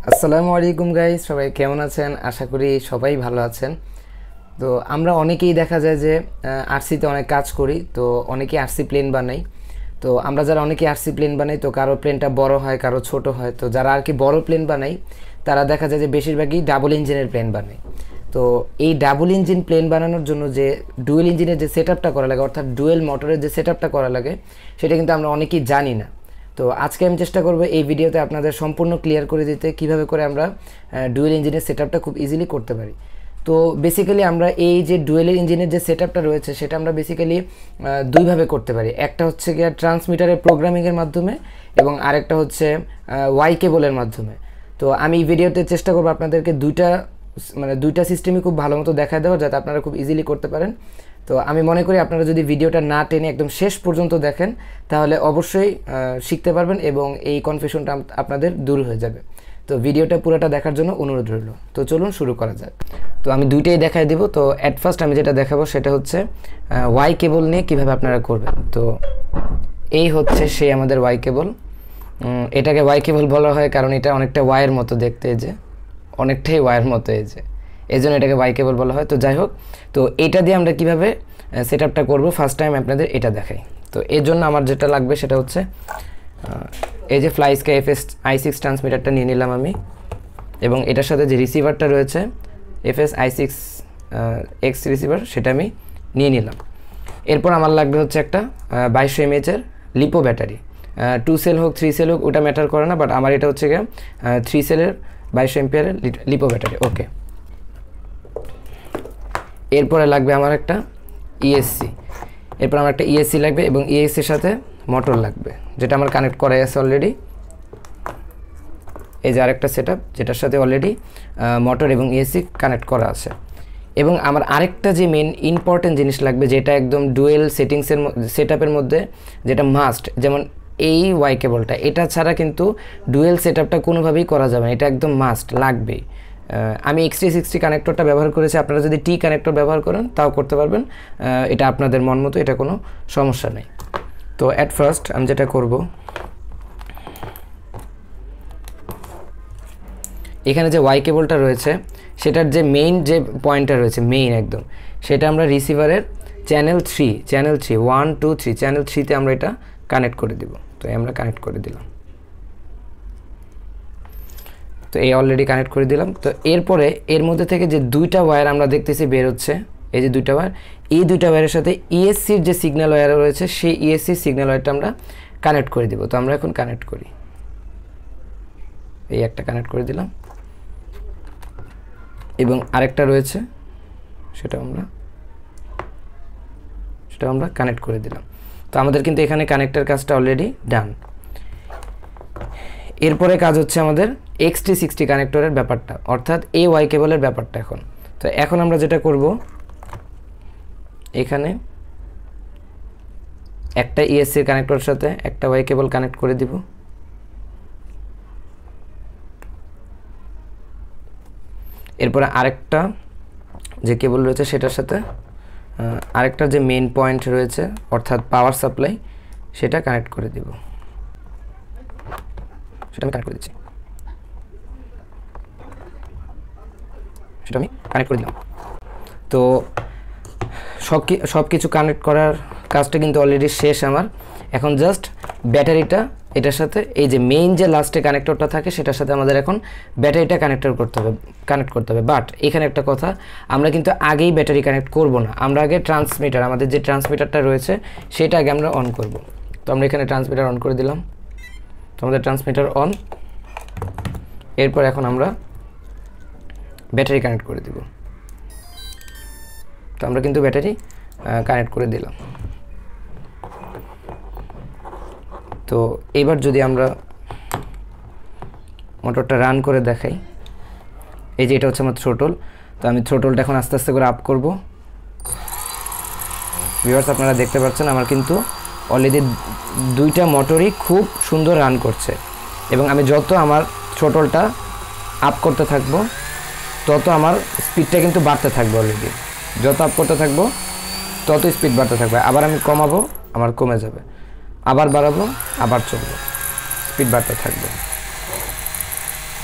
আসসালামু আলাইকুম গাইস, সবাই কেমন আছেন? আশা করি সবাই ভালো আছেন। তো আমরা অনেকেই দেখা যায় যে আরসিতে অনেক কাজ করি, তো অনেকেই আরসি প্লেন বানাই। তো আমরা যারা অনেকেই আরসি প্লেন বানাই, তো কারো প্লেনটা বড় হয়, কারো ছোট হয়। তো যারা আর কি বড় প্লেন বানাই তারা দেখা যায় যে বেশিরভাগই ডাবল ইঞ্জিনের প্লেন বানায়। তো এই ডাবল ইঞ্জিন প্লেন বানানোর জন্য যে ডুয়েল ইঞ্জিনের যে সেট আপটা করা লাগে, অর্থাৎ ডুয়েল মোটরের যে সেট আপটা করা লাগে, সেটা কিন্তু আমরা অনেকেই জানি না। তো আজকে আমি চেষ্টা করব এই ভিডিওতে আপনাদের সম্পূর্ণ ক্লিয়ার করে দিতে কিভাবে করে আমরা ডুয়েল ইঞ্জিনের সেটআপটা খুব ইজিলি করতে পারি। তো বেসিক্যালি আমরা এই যে ডুয়েল ইঞ্জিনের যে সেটআপটা রয়েছে সেটা আমরা বেসিক্যালি দুইভাবে করতে পারি। একটা হচ্ছে গিয়ে ট্রান্সমিটারের প্রোগ্রামিংয়ের মাধ্যমে এবং আরেকটা হচ্ছে ওয়াই কেবলের মাধ্যমে। তো আমি এই ভিডিওতে চেষ্টা করব আপনাদেরকে দুইটা সিস্টেমই খুব ভালো মতো দেখায় দেওয়া, যাতে আপনারা খুব ইজিলি করতে পারেন। তো আমি মনে করি আপনারা যদি ভিডিওটা না টেনে একদম শেষ পর্যন্ত দেখেন তাহলে অবশ্যই শিখতে পারবেন এবং এই কনফিউশনটা আপনাদের দূর হয়ে যাবে। তো ভিডিওটা পুরোটা দেখার জন্য অনুরোধ রইল। তো চলুন শুরু করা যাক। তো আমি দুইটাই দেখাই দেব। তো অ্যাট ফার্স্ট আমি যেটা দেখাবো সেটা হচ্ছে ওয়াই কেবল নিয়ে কিভাবে আপনারা করবেন। তো এই হচ্ছে সেই আমাদের ওয়াই কেবল। এটাকে ওয়াই কেবল বলা হয় কারণ এটা অনেকটা ওয়াইয়ের মতো দেখতে, যে অনেকটাই ওয়াইয়ের মতো, এই জন্য এটাকে ওয়াই কেবল বলা হয়। তো যাই হোক, তো এটা দিয়ে আমরা কীভাবে সেট আপটা করবো ফার্স্ট টাইম আপনাদের এটা দেখাই। তো এর জন্য আমার যেটা লাগবে সেটা হচ্ছে এই যে FlySky FS-i6 ট্রান্সমিটারটা নিয়ে নিলাম আমি, এবং এটার সাথে যে রিসিভারটা রয়েছে FS-i6X রিসিভার, সেটা আমি নিয়ে নিলাম। এরপর আমার লাগবে হচ্ছে একটা 2200 mAh লিপো ব্যাটারি। 2 সেল হোক 3 সেল হোক ওটা ম্যাটার করে না, বাট আমার এটা হচ্ছে গিয়ে 3 সেলের 2200 mAh লিপো ব্যাটারি। ওকে, এরপরে লাগবে আমার একটা ইএসসি। এরপর আমার একটা ইএসসি লাগবে এবং ইএসসির সাথে মোটর লাগবে, যেটা আমার কানেক্ট করা আছে অলরেডি। এই যে আরেকটা সেটআপ যেটার সাথে অলরেডি মোটর এবং ইএসসি কানেক্ট করা আছে। এবং আমার আরেকটা যে মেন ইম্পর্টেন্ট জিনিস লাগবে, যেটা একদম ডুয়েল সেটআপের মধ্যে যেটা মাস্ট, যেমন এই ওয়াই কেবলটা, এটা ছাড়া কিন্তু ডুয়েল সেটআপটা কোনোভাবেই করা যাবে না, এটা একদম মাস্ট লাগবেই। আমি XT60 কানেক্টরটা ব্যবহার করেছি, আপনারা যদি টি কানেক্টর ব্যবহার করেন তাও করতে পারবেন, এটা আপনাদের মন মতো, এটা কোনো সমস্যা নেই। তো অ্যাট ফার্স্ট আমি যেটা করব, এখানে যে ওয়াই কেবলটা রয়েছে সেটার যে মেইন যে পয়েন্টটা রয়েছে, মেইন একদম, সেটা আমরা রিসিভারের চ্যানেল 3 1 2 3 চ্যানেল 3তে আমরা এটা কানেক্ট করে দিব। তো আমরা কানেক্ট করে দিলাম। তো এই অলরেডি কানেক্ট করে দিলাম। তো এরপরে এর মধ্যে থেকে যে দুইটা ওয়্যার আমরা দেখতেছি বের হচ্ছে, এই যে দুইটা ওয়্যার, এই দুইটা ওয়্যারের সাথে ইএসসির যে সিগন্যাল ওয়্যার রয়েছে সেই ইএসসির সিগন্যাল ওয়্যারটা আমরা কানেক্ট করে দিব। তো আমরা এখন কানেক্ট করি, এই একটা কানেক্ট করে দিলাম এবং আরেকটা রয়েছে সেটা আমরা কানেক্ট করে দিলাম। তো আমাদের কিন্তু এখানে কানেক্টের কাজটা অলরেডি ডান। এরপরে কাজ হচ্ছে আমাদের XT60 কানেক্টরের ব্যাপারটা, অর্থাৎ এই ওয়াই কেবলের ব্যাপারটা এখন। তো এখন আমরা যেটা করব, এখানে একটা ইএসসি কানেক্টরের সাথে একটা ওয়াই কেবল কানেক্ট করে দিব। এরপরে আরেকটা যে কেবল রয়েছে সেটার সাথে আরেকটা যে মেইন পয়েন্ট রয়েছে অর্থাৎ পাওয়ার সাপ্লাই, সেটা কানেক্ট করে দিব। সেটা আমি কানেক্ট করে দিচ্ছি, সেটা আমি কানেক্ট করে দিলাম। তো সব কিছু কানেক্ট করার কাজটা কিন্তু অলরেডি শেষ আমার। এখন জাস্ট ব্যাটারিটা এটার সাথে, এই যে মেইন যে লাস্টে কানেক্টরটা থাকে সেটার সাথে আমাদের এখন ব্যাটারিটা কানেক্ট করতে হবে। বাট এখানে একটা কথা, আমরা কিন্তু আগেই ব্যাটারি কানেক্ট করব না, আমরা আগে ট্রান্সমিটার, আমাদের যে ট্রান্সমিটারটা রয়েছে সেটা আগে আমরা অন করব। তো আমরা এখানে ট্রান্সমিটার অন করে দিলাম। তো আমাদের ট্রান্সমিটার অন। এরপর এখন আমরা ব্যাটারি কানেক্ট করে দিব। তো আমরা কিন্তু ব্যাটারি কানেক্ট করে দিলাম। তো এবার যদি আমরা মোটরটা রান করে দেখাই, এই যে এটা হচ্ছে আমার থ্রোটল। তো আমি থ্রোটলটা এখন আস্তে আস্তে করে আপ করব। ভিউয়ার্স, আপনারা দেখতে পাচ্ছেন আমার কিন্তু অলরেডি দুইটা মোটরই খুব সুন্দর রান করছে, এবং আমি যত আমার থ্রোটলটা আপ করতে থাকবো তত আমার স্পিডটা কিন্তু বাড়তে থাকবে। অলরেডি যত আপ করতে থাকবো তত স্পিড বাড়তে থাকবে, আবার আমি কমাবো আমার কমে যাবে, আবার বাড়াবো আবার চলবে, স্পিড বাড়তে থাকবে।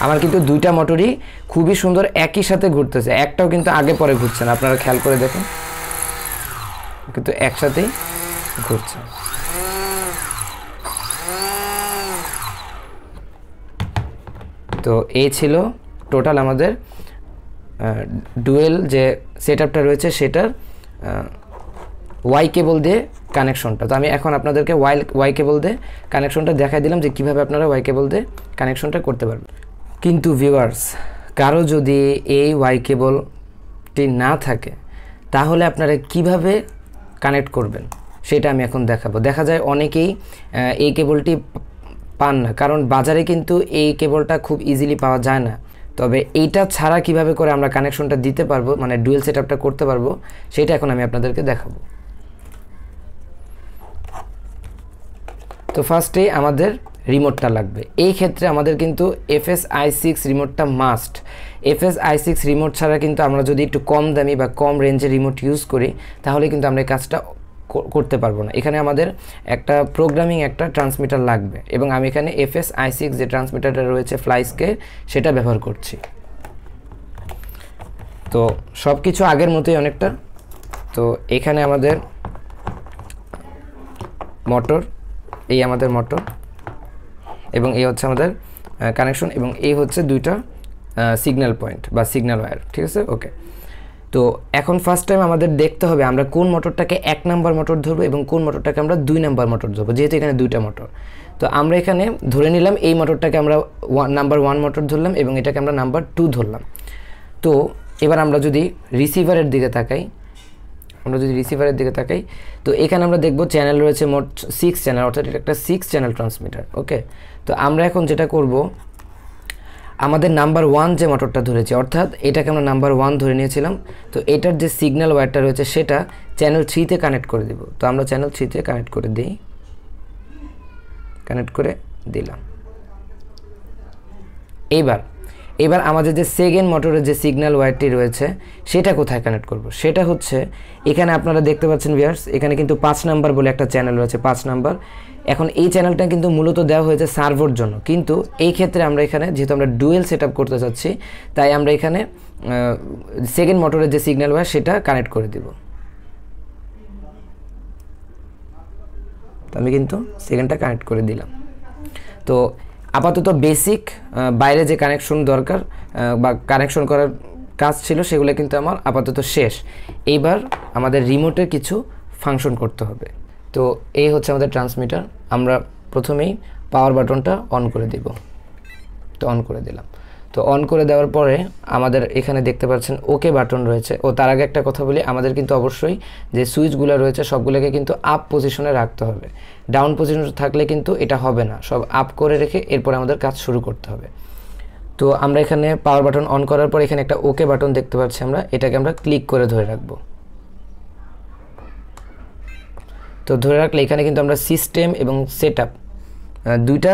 আমার কিন্তু দুইটা মোটরই খুবই সুন্দর একই সাথে ঘুরতেছে, একটাও কিন্তু আগে পরে ঘুরছে না, আপনারা খেয়াল করে দেখুন কিন্তু একসাথেই ঘুরছে। তো এই ছিল টোটাল আমাদের ডুয়েল যে সেটআপটা রয়েছে সেটার ওয়াই কেবল দিয়ে কানেকশনটা। তো আমি এখন আপনাদেরকে ওয়াই কেবল দিয়ে কানেকশনটা দেখাই দিলাম যে কীভাবে আপনারা ওয়াই কেবল দিয়ে কানেকশনটা করতে পারবেন। কিন্তু ভিউয়ার্স, কারো যদি এই ওয়াই কেবলটি না থাকে তাহলে আপনারা কিভাবে কানেক্ট করবেন সেটা আমি এখন দেখাবো। দেখা যায় অনেকেই এই কেবলটি পান না, কারণ বাজারে কিন্তু এই কেবলটা খুব ইজিলি পাওয়া যায় না। তবে এইটা ছাড়া কিভাবে করে আমরা কানেকশনটা দিতে পারবো, মানে ডুয়েল সেটআপটা করতে পারবো, সেটা এখন আমি আপনাদেরকে দেখাবো। তো ফার্স্টেই আমাদের রিমোটটা লাগবে। এই ক্ষেত্রে আমাদের কিন্তু FSi6 রিমোটটা মাস্ট। FSi6 রিমোট ছাড়া কিন্তু আমরা যদি একটু কম দামি বা কম রেঞ্জের রিমোট ইউজ করি তাহলে কিন্তু আমরা এই কাজটা করতে পারবো না। এখানে আমাদের একটা প্রোগ্রামিং একটা ট্রান্সমিটার লাগবে এবং আমি এখানে FSi6 যে ট্রান্সমিটারটা রয়েছে ফ্লাইস্কে সেটা ব্যবহার করছি। তো সব কিছু আগের মতোই অনেকটা। তো এখানে আমাদের মোটর, এই আমাদের মোটর এবং এই হচ্ছে আমাদের কানেকশন এবং এই হচ্ছে দুইটা সিগন্যাল পয়েন্ট বা সিগন্যাল ওয়্যার, ঠিক আছে? ওকে। তো এখন ফার্স্ট টাইম আমাদের দেখতে হবে আমরা কোন মোটরটাকে 1 নাম্বার মোটর ধরবো এবং কোন মোটরটাকে আমরা 2 নাম্বার মোটর ধরবো, যেহেতু এখানে দুইটা মোটর। তো আমরা এখানে ধরে নিলাম এই মোটরটাকে আমরা নাম্বার 1 মোটর ধরলাম এবং এটাকে আমরা নাম্বার 2 ধরলাম। তো এবার আমরা যদি রিসিভারের দিকে তাকাই, তো এখানে আমরা দেখব চ্যানেল রয়েছে মোট 6 চ্যানেল, অর্থাৎ এটা একটা 6 চ্যানেল ট্রান্সমিটার। ওকে, তো আমরা এখন যেটা করব, আমাদের নাম্বার 1 যে মোটরটা ধরেছি, অর্থাৎ এটাকে আমরা নাম্বার 1 ধরে নিয়েছিলাম, তো এটার যে সিগন্যাল ওয়্যারটা রয়েছে সেটা চ্যানেল 3-তে কানেক্ট করে দেব। তো আমরা চ্যানেল 3-তে কানেক্ট করে দিলাম। এবার আমাদের যে সেকেন্ড মোটরের যে সিগন্যাল ওয়্যারটি রয়েছে সেটা কোথায় কানেক্ট করব, সেটা হচ্ছে এখানে আপনারা দেখতে পাচ্ছেন ভিউয়ার্স, এখানে কিন্তু 5 নাম্বার বলে একটা চ্যানেল রয়েছে, 5 নাম্বার। এখন এই চ্যানেলটা কিন্তু মূলত দেওয়া হয়েছে সার্ভার জন্য, কিন্তু এই ক্ষেত্রে আমরা এখানে যেহেতু আমরা ডুয়েল সেটআপ করতে চাচ্ছি তাই আমরা এখানে সেকেন্ড মোটরের যে সিগন্যাল ওয়্যার সেটা কানেক্ট করে দিব। তো আমি কিন্তু সেকেন্ডটা কানেক্ট করে দিলাম। তো আপাতত বেসিক বাইরে যে কানেকশন দরকার বা কানেকশন করার কাজ ছিল সেগুলো কিন্তু আমার আপাতত শেষ। এইবার আমাদের রিমোটের কিছু ফাংশন করতে হবে। তো এই হচ্ছে আমাদের ট্রান্সমিটার। আমরা প্রথমেই পাওয়ার বাটনটা অন করে দিব। তো অন করে দিলাম। তো অন করে দেওয়ার পরে আমাদের এখানে দেখতে পাচ্ছেন ওকে বাটন রয়েছে। ও তার আগে একটা কথা বলি, আমাদের কিন্তু অবশ্যই যে সুইচগুলো রয়েছে সবগুলোকে কিন্তু আপ পজিশনে রাখতে হবে। ডাউন পজিশনে থাকলে কিন্তু এটা হবে না, সব আপ করে রেখে এরপর আমাদের কাজ শুরু করতে হবে। তো আমরা এখানে পাওয়ার বাটন অন করার পর এখানে একটা ওকে বাটন দেখতে পাচ্ছি, আমরা এটাকে আমরা ক্লিক করে ধরে রাখবো। তো ধরে রাখলে এখানে কিন্তু আমরা সিস্টেম এবং সেটআপ দুইটা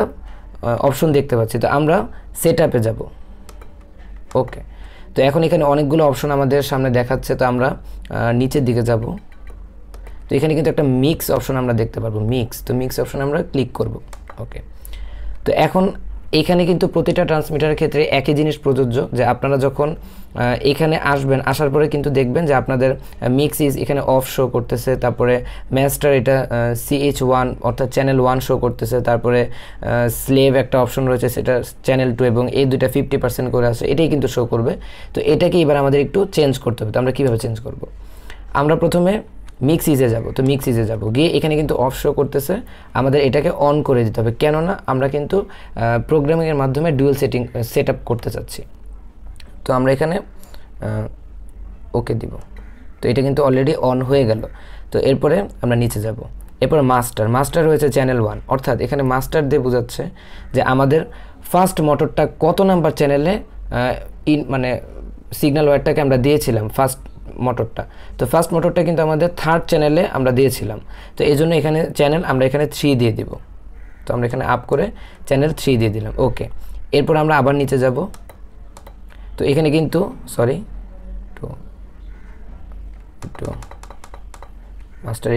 অপশন দেখতে পাচ্ছি। তো আমরা সেটআপে যাব। ওকে, তো এখন এখানে অনেকগুলো অপশন আমাদের সামনে দেখাচ্ছে, তো আমরা নিচের দিকে যাব। তো এখানে কিন্তু একটা মিক্স অপশন আমরা দেখতে পারবো, তো মিক্স অপশন আমরা ক্লিক করব। ওকে, তো এখন এখানে কিন্তু প্রতিটা ট্রান্সমিটারের ক্ষেত্রে একই জিনিস প্রযোজ্য, যে আপনারা যখন এখানে আসবেন, আসার পরে কিন্তু দেখবেন যে আপনাদের মিক্স ইজ এখানে অফ শো করতেছে, তারপরে মাস্টার এটা CH1 অর্থাৎ চ্যানেল 1 শো করতেছে, তারপরে স্লেভ একটা অপশন রয়েছে সেটা চ্যানেল 2 এবং এই দুইটা 50% করে আছে, এটাই কিন্তু শো করবে। তো এটাকে এবার আমাদের একটু চেঞ্জ করতে হবে। তো আমরা কীভাবে চেঞ্জ করব? আমরা প্রথমে মিক্স ইজে যাব। তো মিক্স ইজে যাব, গিয়ে এখানে কিন্তু অফ শো করতেছে, আমাদের এটাকে অন করে দিতে হবে, কেননা আমরা কিন্তু প্রোগ্রামিংয়ের মাধ্যমে ডুয়েল সেটআপ করতে চাচ্ছি। তো আমরা এখানে ওকে দিব। তো এটা কিন্তু অলরেডি অন হয়ে গেল। তো এরপরে আমরা নিচে যাব। এরপরে মাস্টার রয়েছে চ্যানেল 1, অর্থাৎ এখানে মাস্টার দিয়ে বোঝাচ্ছে যে আমাদের ফার্স্ট মোটরটা কত নাম্বার চ্যানেলে মানে সিগন্যাল ওয়্যারটাকে আমরা দিয়েছিলাম ফার্স্ট মোটরটা। তো ফার্স্ট মোটরটা কিন্তু আমাদের 3rd চ্যানেলে আমরা দিয়েছিলাম। তো এই জন্য এখানে চ্যানেল আমরা এখানে 3 দিয়ে দিব। তো আমরা এখানে আপ করে চ্যানেল 3 দিয়ে দিলাম। ওকে, এরপর আমরা আবার নিচে যাব। তো এখানে কিন্তু মাস্টার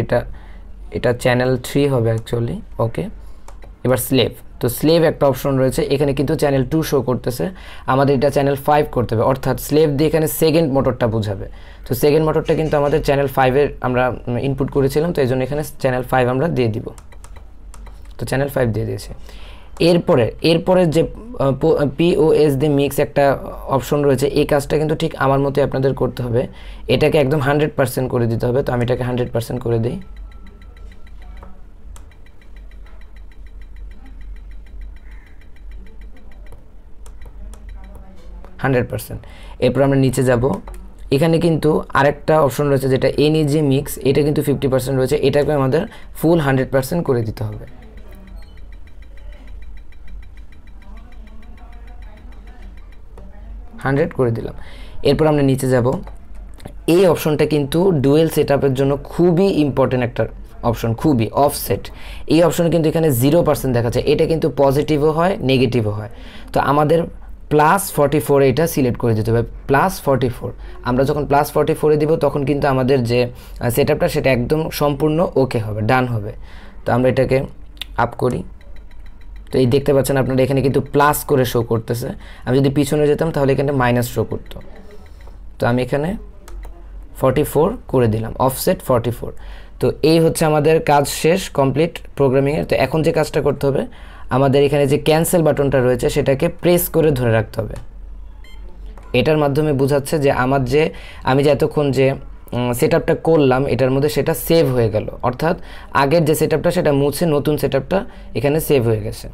এটা চ্যানেল 3 হবে অ্যাকচুয়ালি। ওকে, এবার স্লেভ। তো তো স্লেভ একটা অপশন রয়েছে, এখানে কিন্তু চ্যানেল 2 শো করতেছে, আমাদের এটা চ্যানেল 5 করতে হবে, অর্থাৎ স্লেভ দিয়ে এখানে সেকেন্ড মোটরটা বোঝাবে। তো সেকেন্ড মোটরটা কিন্তু আমাদের চ্যানেল 5-এর আমরা ইনপুট করেছিলাম, তো এই জন্য এখানে চ্যানেল 5 আমরা দিয়ে দিব। তো চ্যানেল 5 দিয়ে দিয়েছে। এরপরে যে POS দিয়ে মিক্স একটা অপশন রয়েছে, এই কাজটা কিন্তু ঠিক আমার মতোই আপনাদের করতে হবে, এটাকে একদম 100% করে দিতে হবে। তো আমি এটাকে 100% করে দিই। এরপর আমরা নিচে যাব, এখানে কিন্তু আরেকটা অপশন রয়েছে যেটা NEG মিক্স, এটা কিন্তু 50% রয়েছে, এটাকে আমাদের ফুল 100% করে দিতে হবে। করে দিলাম। এরপর আমরা নিচে যাব, এই অপশনটা কিন্তু ডুয়েল সেটআপের জন্য খুবই ইম্পর্টেন্ট একটা অপশন, খুবই অফসেট। এই অপশন কিন্তু এখানে 0% দেখাচ্ছে, এটা কিন্তু পজিটিভও হয় নেগেটিভও হয়। তো আমাদের +44 এটা সিলেক্ট করে দিতে হবে, +44। আমরা যখন +44 দিব তখন কিন্তু আমাদের যে সেটআপটা সেটা একদম সম্পূর্ণ ওকে হবে, ডান হবে। তো আমরা এটাকে আপ করি, তো এই দেখতে পাচ্ছেন আপনারা এখানে কিন্তু প্লাস করে শো করতেছে, আমি যদি পিছনে যেতাম তাহলে এখানে মাইনাস শো করতো। তো আমি এখানে 44 করে দিলাম, অফসেট 44। তো এই হচ্ছে আমাদের কাজ শেষ, কমপ্লিট প্রোগ্রামিংয়ের। তো এখন যে কাজটা করতে হবে, আমাদের এখানে যে ক্যান্সেল বাটনটা রয়েছে সেটাকে প্রেস করে ধরে রাখতে হবে। এটার মাধ্যমে বোঝাচ্ছে যে আমি যে এতক্ষণ যে সেটআপটা করলাম এটার মধ্যে সেটা সেভ হয়ে গেল, অর্থাৎ আগের যে সেটআপটা সেটা মুছে নতুন সেটআপটা এখানে সেভ হয়ে গেছে।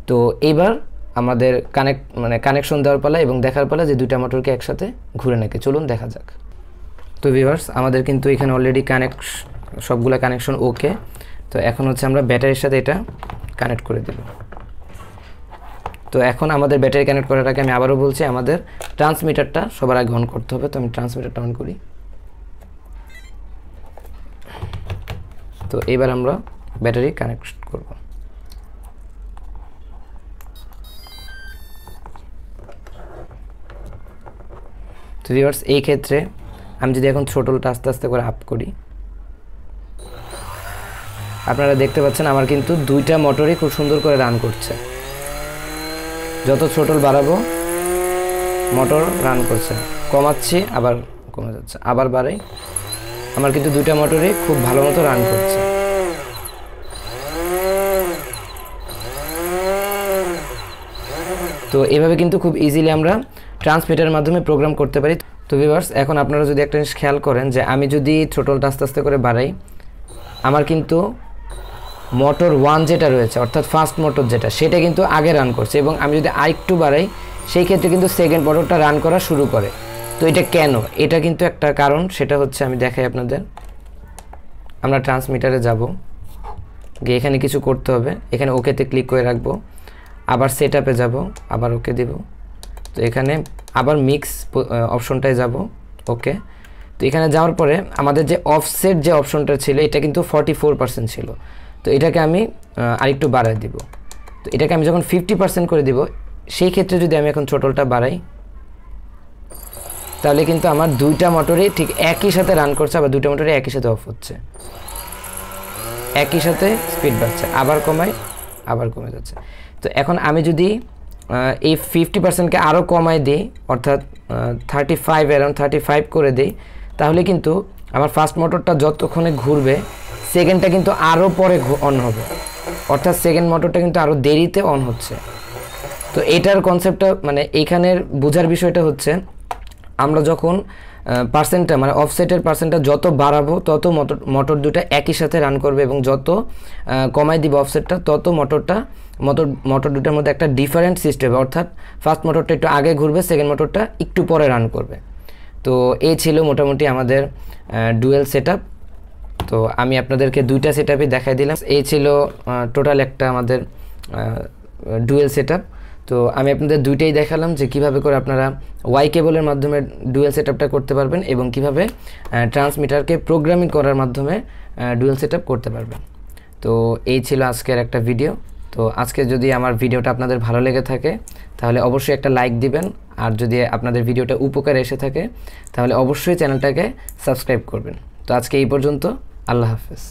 তো এইবার আমাদের কানেকশন দেওয়ার পালা এবং দেখার পালা যে দুইটা মোটরকে একসাথে ঘুরে নাকি, চলুন দেখা যাক। তো ভিউয়ার্স, আমাদের কিন্তু এখানে অলরেডি সবগুলা কানেকশন ওকে। তো এখন হচ্ছে আমরা ব্যাটারির সাথে এটা কানেক্ট করে দেব। তো এখন আমাদের ব্যাটারি কানেক্ট করার আগে আমি আবারও বলছি, আমাদের ট্রান্সমিটারটা সবার আগে অন করতে হবে। তো আমি ট্রান্সমিটারটা অন করি। তো এবার আমরা ব্যাটারি কানেক্ট করব। তো ভিউয়ার্স, এই ক্ষেত্রে আমি যদি এখন থ্রোটলটা আস্তে আস্তে করে আপ করি, আপনারা দেখতে পাচ্ছেন আমার কিন্তু দুইটা মোটরই খুব সুন্দর করে রান করছে। যত থ্রোটল বাড়াবো মোটর রান করছে, কমাচ্ছি আবার কমে যাচ্ছে, আবার বাড়াই, আমার কিন্তু দুইটা মোটরই খুব ভালো মতো রান করছে। তো এভাবে কিন্তু খুব ইজিলি আমরা ট্রান্সমিটারের মাধ্যমে প্রোগ্রাম করতে পারি। তো ভিউয়ার্স, এখন আপনারা যদি একটা জিনিস খেয়াল করেন যে আমি যদি থ্রোটলটা আস্তে আস্তে করে বাড়াই, আমার কিন্তু মোটর 1 যেটা রয়েছে অর্থাৎ ফার্স্ট মোটর যেটা, সেটা কিন্তু আগে রান করছে, এবং আমি যদি আরেকটু বাড়াই সেই ক্ষেত্রে কিন্তু সেকেন্ড মোটরটা রান করা শুরু করে। তো এটা কেন? এটা কিন্তু একটা কারণ, সেটা হচ্ছে আমি দেখাই আপনাদের। আমরা ট্রান্সমিটারে যাব, গিয়ে এখানে কিছু করতে হবে, এখানে ওকেতে ক্লিক করে রাখবো, আবার সেটআপে যাব, আবার ওকে দিব। তো এখানে আবার মিক্স অপশনটায় যাব, ওকে। তো এখানে যাওয়ার পরে আমাদের যে অফসেট যে অপশনটা ছিল এটা কিন্তু 44% ছিল, তো এটাকে আমি আরেকটু বাড়াই দিব। তো এটাকে আমি যখন 50% করে দিব, সেই ক্ষেত্রে যদি আমি এখন থ্রোটলটা বাড়াই, তাহলে কিন্তু আমার দুইটা মোটরই ঠিক একই সাথে রান করছে, আবার দুইটা মোটরই একই সাথে অফ হচ্ছে, একই সাথে স্পিড বাড়ছে, আবার কমাই আবার কমে যাচ্ছে। তো এখন আমি যদি এই 50%কে আরও কমাই দিই, অর্থাৎ 35 অ্যারাউন্ড 35 করে দিই, তাহলে কিন্তু আমার ফার্স্ট মোটরটা যতক্ষণে ঘুরবে সেকেন্ডটা কিন্তু আরও পরে অন হবে, অর্থাৎ সেকেন্ড মোটরটা কিন্তু আরও দেরিতে অন হচ্ছে। তো এটার কনসেপ্টটা এইখানের বোঝার বিষয়টা হচ্ছে, আমরা যখন পার্সেন্টটা অফসেটের পার্সেন্টটা যত বাড়াবো তত মোটর দুটা একই সাথে রান করবে, এবং যত কমাই দিব অফসেটটা তত মোটর দুটার মধ্যে একটা ডিফারেন্ট সিস্টেম, অর্থাৎ ফার্স্ট মোটরটা একটু আগে ঘুরবে, সেকেন্ড মোটরটা একটু পরে রান করবে। তো এই ছিল মোটামুটি আমাদের ডুয়েল সেটআপ। তো আমি আপনাদেরকে দুইটা সেটআপই দেখাই দিলাম। এই ছিল টোটাল একটা আমাদের ডুয়েল সেটআপ। তো আমি আপনাদের দুইটাই দেখালাম যে কিভাবে করে আপনারা ওয়াই কেবলের মাধ্যমে ডুয়েল সেটআপটা করতে পারবেন, এবং কিভাবে ট্রান্সমিটারকে প্রোগ্রামিং করার মাধ্যমে ডুয়েল সেটআপ করতে পারবেন। তো এই ছিল আজকের একটা ভিডিও। তো আজকে যদি আমার ভিডিওটা আপনাদের ভালো লেগে থাকে তাহলে অবশ্যই একটা লাইক দিবেন, আর যদি আপনাদের ভিডিওটা উপকারে এসে থাকে তাহলে অবশ্যই চ্যানেলটাকে সাবস্ক্রাইব করবেন। তো আজকে এই পর্যন্ত, আল্লাহ হাফেজ।